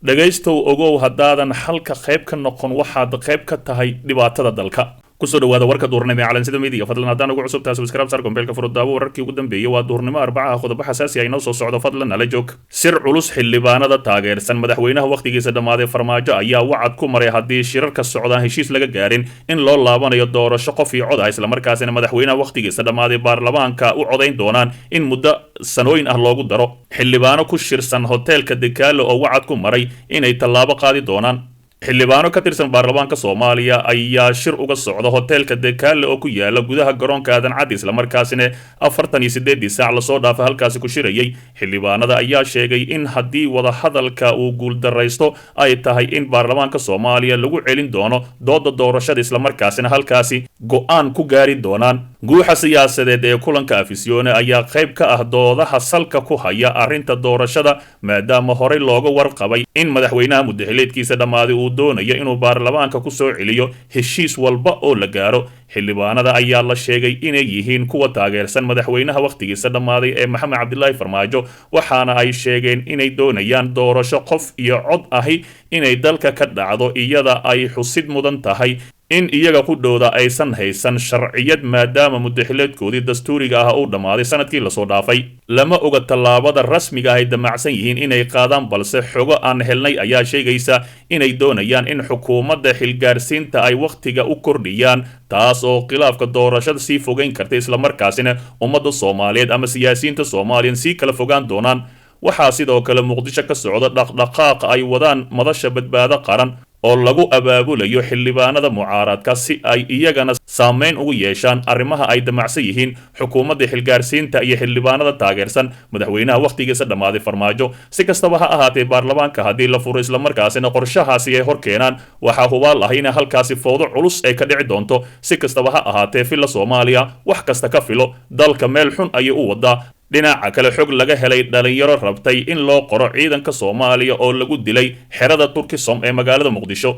dhagaystow ogow haddaadan xalka qayb ka noqon waxaad qayb ka tahay dhibaatada dalka kusoo dhawaada warka duurnimo ee calansida media fadlan haddaan ugu cusub tahay subscribe sar gombeelka furudaawo wararkii ugu dambeeyay waa duurnimo arbacaha qodobo xasaasi ah inoo soo socdo fadlan nala joog sir culus xildhibaanada taageersan madaxweynaha waqtigiisa dhammaaday farmaajo ayaa wacad ku maray haddii shirarka socdaan heshiis laga gaarin in loo laabanayo doorasho qof iyo cod ah islamarkaasina madaxweynaha waqtigiisa dhammaaday baarlamaanka u codayn doonaan in muddo sanooyin ah loogu daro xildhibaano ku shirsan hoteelka dekaalo oo wacad ku maray inay tallaabo qaadi doonaan xildhibaano ka tirsan baarlamaanka Soomaaliya ayaa shir uga socda hoteelka Dekaale oo ku yaala gudaha garoonka Aadan Cadi isla markaasina 48 saac la soo dhaafay halkaas ku shirayay xildhibaanada ayaa sheegay in haddii wada hadalka uu guul dareysto ay tahay in baarlamaanka Soomaaliya lagu celin doono dooda doorashada isla markaasina halkaasi go'aan ku gaari doonaan guuxa siyaasadeed ee kulanka afisyoone ayaa qayb ka ah doodaha salka ku haya arrinta doorashada maadaama horey looga warqabay in madaxweynaha muddaxileedkiisa dhammaaday uu doonayo inuu baarlamaanka ku soo celiyo heshiis walba oo la gaaro xildhibaanada ayaa la sheegay inay yihiin kuwa taageersan madaxweynaha waqtigiisa dhammaaday ee maxamed cabdilaahi farmaajo waxaana ay sheegeen inay doonayaan doorasho qof iyo cod ahi inay dalka ka dhacdo iyada ay xusid mudan tahay in iyaga ku dhowda aysan haysan sharciyad maadaama muddaxileedkoodii dastuuriga ah uu dhammaaday sanadkii lasoo dhaafay lama oga tallaabada rasmiga ay damacsan yihiin inay qaadaan balse xogo aan helnay ayaa sheegaysa inay doonayaan in xukuumadda xilgaarsiinta ay waqtiga u kordhiyaan taas oo khilaafka doorashada sii fogeyn karta islamarkaasina ummadda Soomaaliyeed ama siyaasiyiinta Soomaaliyeed sii kala fogaan doonaan waxaa sidoo kale muqdisho ka socda dhaqdhaqaaq ay wadaan madasha badbaado qaran oo lagu abaabulayo xildhibaanada mucaaradka si ay iyagana saameyn ugu yeeshaan arrimaha ay damacsan yihiin xukuumadda xilgaarsiinta iyo xildhibaanada taageersan madaxweynaha waqtigiisa dhammaaday farmaajo si kastaba ha ahaatee baarlamaanka haddii la furo islamarkaasina qorshahaasi ay hor keenaan waxaa hubaal ah in halkaasi fowdo culus ay ka dhici doonto si kastaba ha ahaatee filla Soomaaliya wax kasta ka filo dalka meel xun ayay u wadaa dhinaca kale xog laga helay dhalinyaro rabtay in loo qoro ciidanka Soomaaliya oo lagu dilay xerada Turkisom ee magaalada Muqdisho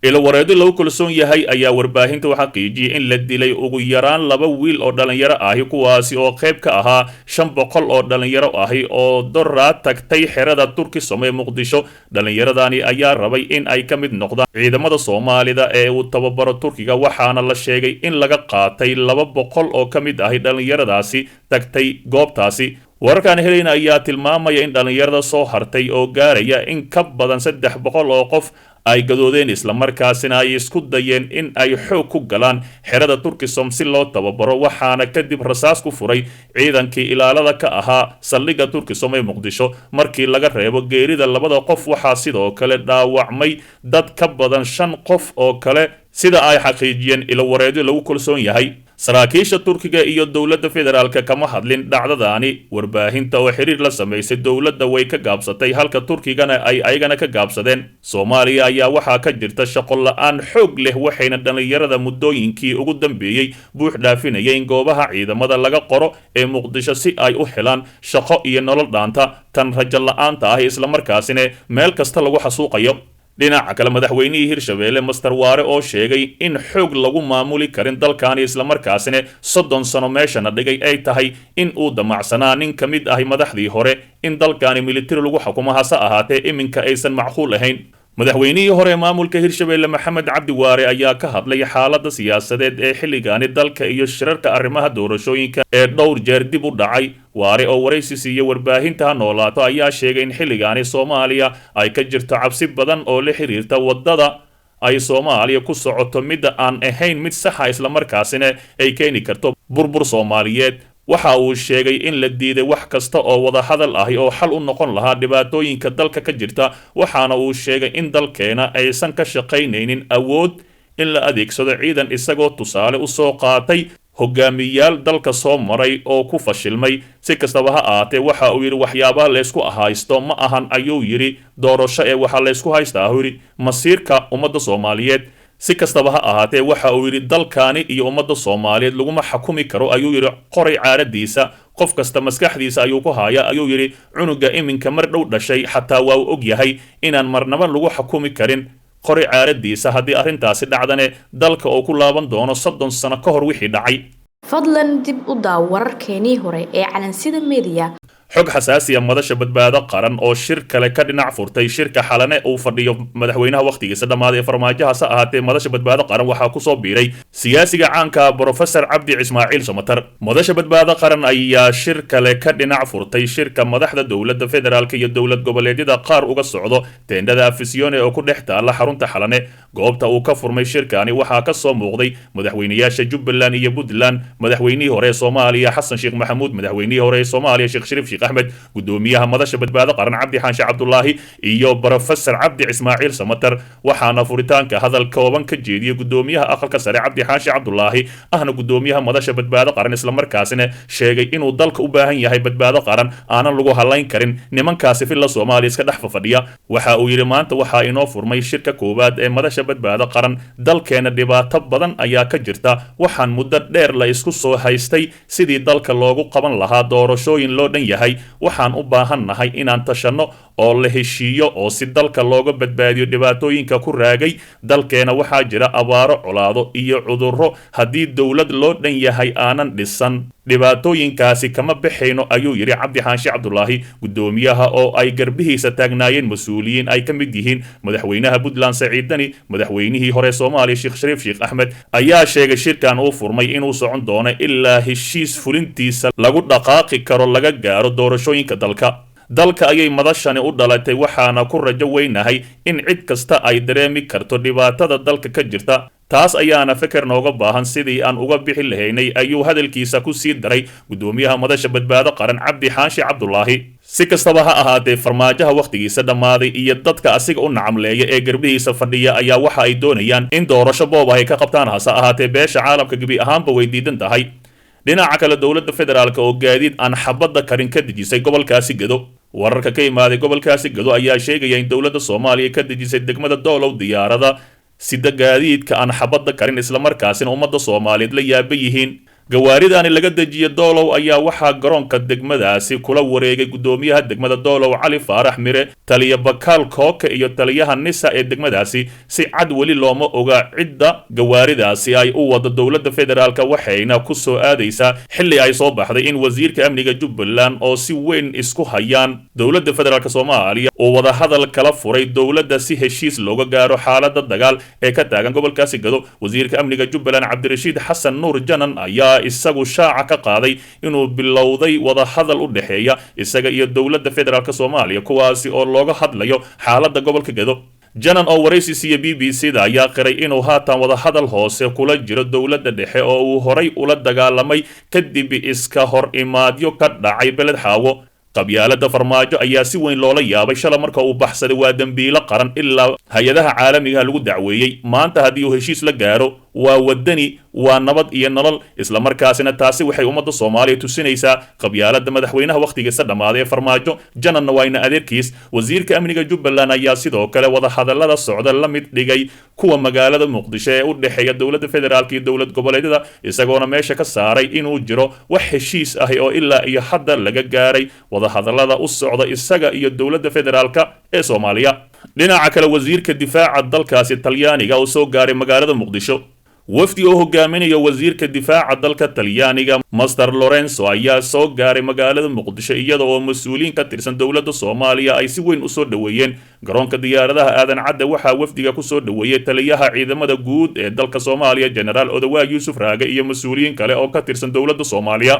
ilo wareedo lagu kalsoon yahay ayaa warbaahinta waxa xaqiijiyay in la dilay ugu yaraan 2 wiil oo dhalinyaro ah kuwaasi oo qayb ka ahaa 500 oo dhalinyaro ah oo doraa tagtay xerada Turkisom ee Muqdisho dhalinyaradani ayaa rabay in ay ka mid noqdaan ciidamada Soomaalida ee uu tababaro Turkiga waxaana la sheegay in laga qaatay 200 oo ka mid ah dhalinyaradaasi tagtay goobtaasi wararkan helayna ayaa tilmaamaya in dhalinyarada soo hartay oo gaaraya in ka badan 300 oo qof ay gadoodeen isla markaasina ay isku dayeen in ay xoog ku galaan xerada Turkisom si loo tababaro waxaana kadib rasaas ku furay ciidankii ilaalada ka ahaa saldhigga Turkisom ee Muqdisho markii laga reebo geerida labada qof waxaa sidoo kale dhaawacmay dad ka badan 5 qof oo kale sida ay xaqiijiyeen ilo wareedo lagu kalsoon yahay saraakiisha Turkiga iyo dawladda federaalka kama hadlin dhacdadaani warbaahinta oo xiriir la sameysay dawladda way ka gaabsatay halka Turkigana ay ayagana ka gaabsadeen Soomaaliya ayaa waxaa ka jirta shaqo la'aan xoog leh waxayna dhalinyarada muddooyinkii ugu dambeeyay buux dhaafinayeen goobaha ciidamada laga qoro ee Muqdisho si ay u helaan shaqo iyo nolol dhaanta tan rajo la'aanta ah isla markaasina meel kasta lagu xasuuqayo dhinaca kale madaxweynihii Hirshabeelle Master Waare oo sheegay in xoog lagu maamuli karin dalkan isla markaasina 30 sano meeshana dhigay ay tahay in uu damacsanaa nin ka mid ah madaxdii hore in dalkan military lagu xukumo hase ahaatee iminka aysan macquul ahayn madaxweynihii hore maamulka Hirshabeelle Maxamed Cabdi Waare ayaa ka hadlay xaaladda siyaasadeed ee xilligaani dalka iyo shirarka arrimaha doorashooyinka ee dhowr jeer dib u dhacay Waare oo waraysi siiyay warbaahinta noolaato ayaa sheegay in xilligaani Soomaaliya ay ka jirto cabsi badan oo la xiriirta wadada ay Soomaaliya ku socoto mid aan ahayn mid sax ah isla markaasina ay keeni karto burbur Soomaaliyeed waxa uu sheegay in la diiday wax kasta oo wada hadal ah oo xal u noqon lahaa dhibaatooyinka dalka ka jirta waxaana uu sheegay in dalkeena aysan ka shaqaynaynin awood in la adeegsado ciidan isagoo tusaale u soo qaatay hogaamiyaal dalka soo maray oo ku fashilmay si kastaba ha ahaatee waxa uu yiri waxyaabaha la isku haysto ma ahan ayuu yiri doorasho ee waxa la isku haystaa yiri masiirka ummadda Soomaaliyeed si kastaba ha ahaatee waxa uu yiri dalkaani iyo ummadda Soomaaliyeed laguma xukumi karo ayuu yiri qoray caaradiisa qof kasta maskaxdiisa ayuu ku haya ayuu yiri cunuga iminka mar dhow dhashay xataa waa og yahay inaan marnaba lagu xukumi karin qoray caaradiisa haddii arrintaasi dhacdane dalka oo ku laaban doono 30 sano ka hor wixii dhacay fadlan dib u daaw wararkeenii hore ee calansida media xog xasaasiya madasha badbaado qaran oo shir kale ka dhinac furtay shirka xalane uu fadhiyo madaxweynaha wakhtigiisa dhammaaday ee farmaajo hase ahaatee madasha badbaado qaran waxaa kusoo biiray siyaasiga caanka brofesor cabdi ismaaciil samatar madasha badbaado qaran ayaa shir kale ka dhinac furtay shirka madaxda dowladda federaalk iyo dowlad goboleedyada qaar uga socdo teendhada afisyoone oo ku dhex taala xarunta xalane goobta uu ka furmay shirkani waxaa ka soo muuqday madaxweynayaasha jubbaland iyo puntland madaxweynihii hore ee soomaaliya xasan sheekh maxamuud madaxweynihii hore ee soomaaliya sheekh shariif sheekh axmed gudoomiyaha madasha badbaado qaran cabdi xaanshe cabdulaahi iyo brofesor cabdi ismaaciil samatar waxaana furitaanka hadal kooban ka jeediyey gudoomiyaha aqalka sare cabdi xaanshe cabdulaahi ahna gudoomiyaha madasha badbaado qaran islamarkaasina sheegay inuu dalka u baahan yahay badbaado qaran aanan lagu halayn karin nimankaasi filla soomaaliya iska dhex fafadhiya waxa uu yidhi maanta waxaa inoo furmay shirka koowaad ee madasha badbaado qaran dalkeena dhibaato badan ayaa ka jirta waxaan muddo dheer la isku soo haystay sidii dalka loogu qaban lahaa doorashooyin loo dhan yahay waxaan u baahannahay inaan tashanno oo la heshiiyo oo si dalka looga badbaadiyo dhibaatooyinka ku raagay dalkeena waxaa jira abaaro colaado iyo cudurro haddii dowlad loo dhan yahay aanan dhisan dhibaatooyinkaasi kama baxayno ayuu yidhi cabdi xaanshe cabdulaahi gudoomiyaha oo ay garbihiisa taagnaayeen mas-uuliyiin ay ka mid yihiin madaxweynaha puntland saciid dani madaxweynihii hore soomaaliya sheekh shariif sheekh axmed ayaa sheegay shirkan uu furmay inuu socon doono ilaa heshiis fulintiisa lagu dhaqaaqi karo laga gaaro doorashooyinka dalka ayay madashani u dhalatay waxaana ku rajo weynahay in cid kasta ay dareemi karto dhibaatada dalka ka jirta taas ayaana feker nooga baahan sidii aan uga bixi lahaynay ayuu hadalkiisa ku sii daray gudoomiyaha madasha badbaado qaran cabdi xaanshe cabdulaahi si kastaba ha ahaatee farmaajaha wakhtigiisa dhammaaday iyo dadka asiga u nacamleeya ee garbihiisa fadhiya ayaa waxa ay doonayaan in doorasho boob ay ka qabtaan hase ahaatee beesha caalamka gebi ahaanba way diidan tahay dhinaca kale dowladda federaalk oo gaadiid aan xabadda karin ka dejisay gobolkaasi gedo wararka ka imaaday gobolkaasi gedo ayaa sheegaya in dowladda soomaaliya ka dejisay degmada doolow diyaarada sida gaadiidka aan xabadda karin islamarkaasina ummadda soomaaliyeed la yaaba yihiin gawaaridaani laga dejiya doolow ayaa waxaa garoonka degmadaasi kula wareegay gudoomiyaha degmada doolow cali faarax mire taliya bakaal kooka iyo taliyaha nisa ee degmadaasi si cad weli looma oga cidda gawaaridaasi ay u wado dowladda federaalk waxayna ku soo aadaysaa xilli ay soo baxday in wasiirka amniga jubbaland oo si weyn isku hayaan dowladda federaalk soomaaliya uu wadahadal kala furay dowladda si heshiis looga gaaro xaalada dagaal ee ka taagan gobolkaasi gado wasiirka amniga jubbaland cabdirashiid xasan nuur janan ayaa isagu shaaca ka qaaday inuu bilowday wadahadal u dhexeeya isaga iyo dowladda federaalk soomaaliya kuwaasi oo looga hadlayo xaaladda gobolka gedo janan oo waraysi siiya b b c da ayaa qiray inuu haatan wadahadal hoose kula jiro dowladda dhexe oo uu horay ula dagaalamay kadib iska hor imaadyo ka dhacay beled xaawo qabyaalada farmaajo ayaa si weyn loola yaabay shala marka uu baxsaday waa dembiilo qaran ilaa hay-adaha caalamiga lagu dacweeyey maanta haddii uu heshiis la gaaro waa wadani waa nabad iyo nolol islamarkaasina taasi waxay ummadda soomaaliya tusinaysaa qabyaalada madaxweynaha wakhtigiisa dhammaaday ee farmaajo jananna waayna adeerkiis wasiirka amniga jubbaland ayaa sidoo kale wadahadalada socda la mid dhigay kuwa magaalada muqdisho ee u dhexeeya dowladda federaalk iyo dowlad goboleedyada isagoona meesha ka saaray inuu jiro wax heshiis ah oo ilaa iyo hadda laga gaaray wadahadalada u socda isaga iyo dowladda federaalk ee soomaaliya dhinaca kale wasiirka difaaca dalkaasi talyaaniga oo soo gaaray magaalada muqdisho wafdi oo hogaaminaya wasiirka difaaca dalka talyaaniga master lorenzo ayaa soo gaaray magaalada muqdisho iyada oo mas-uuliyiin ka tirsan dowladda soomaaliya ay si weyn u soo dhoweeyeen garoonka diyaaradaha aadan cadde waxaa wafdiga ku soo dhoweeyey taliyaha ciidamada guud ee dalka soomaaliya genaraal odawaag yuusuf raage iyo mas-uuliyiin kale oo ka tirsan dowladda soomaaliya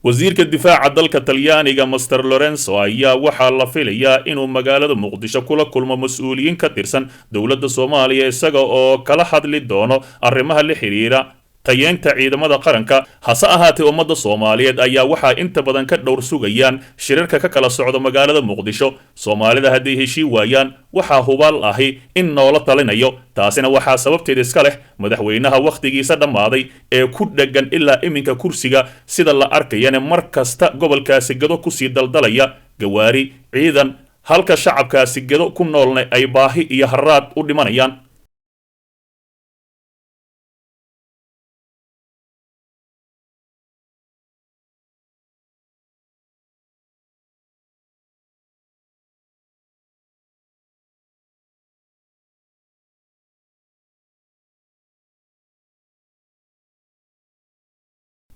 wasiirka difaaca dalka talyaaniga master lorenzo ayaa waxaa la filayaa inuu magaalada muqdisho kula kulmo mas-uuliyiin ka tirsan dowladda soomaaliya isaga oo kala hadli doono arrimaha la xiriira tayeenta ciidamada qaranka hase ahaatee ummadda soomaaliyeed ayaa waxaa inta badan ka dhowr sugayaan shirarka ka kala socda magaalada muqdisho soomaalida hadday heshii waayaan waxaa hubaal ahi in noola talinayo taasina waxaa sababteeda iska leh madaxweynaha wakhtigiisa dhammaaday ee ku dheggan ilaa iminka kursiga sida la arkayana mar kasta gobolkaasi gado kusii daldalaya gawaari ciidan halka shacabkaasi gado ku noolna ay baahi iyo haraad u dhimanayaan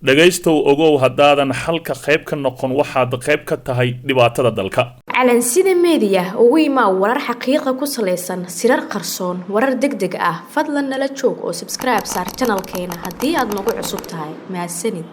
dhagaystow ogow haddaadan xalka qayb ka noqon waxaad qayb ka tahay dhibaatada dalka calansida media ugu imaa warar xaqiiqa ku saleysan sirar qarsoon warar degdeg ah fadlan nala joog oo subscribe saar channelkeena haddii aad nagu cusub tahay mahadsanid